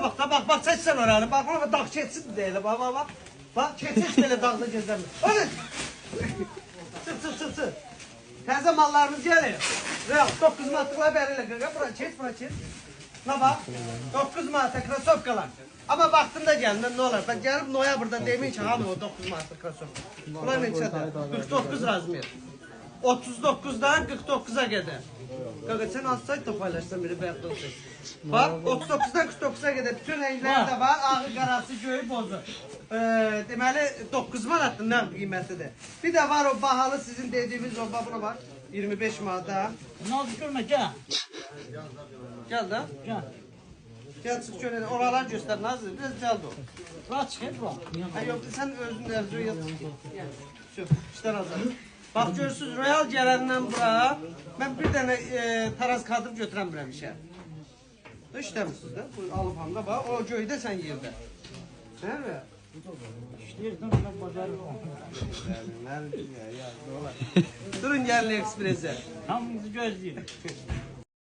Bura bax da, bax, çəksən oranı. Bax, ona dağ keçsin deyilə, bax. Bax, keçək belə dağda gezəmir. Hadi. Çıx. Təzə mallarımız gəlir. Real, 9 manatlıqlar bərilə qaqa, bura keç. Na bax, 9 manata krasovkalar. Amma vaxtında gəlin, nə olar? Bən gəlib noyabrda demin ki, hamı o 9 manatlı krasovka. Bunlar neçədir? 49 razmer. 39-dan 49-a qədər. Qaqa, sən az saytda paylaşsan biri bəxtdə olsun. Bax, 39-dan 49-a qədər bütün rənglər də var. Ağı, qarası, göyü, bozu. Deməli, 9 manatlı nə qiymətidir. Bir də var o bahalı sizin dediyimiz o, buna var. 25 manata. Nazlı görmə, gəl. Gəl də. Gəl çıx görək, oralar göstər, Nazlı, biraz cəldə ol. Bura çıxır, bura. Yox, sən özün əvzə yaz. İşlər hazır. Bax, görürsünüz, Royal gələndən bura, mən bir dənə taraz kadr götürən birəm işə. İşləmişsiniz də, alıb hamda, bax, o göydə sən yerdə. Nə mi? İşləyirsən, mən bacarım. Durun gəlin ekspresə. Hamımızı gözləyirik.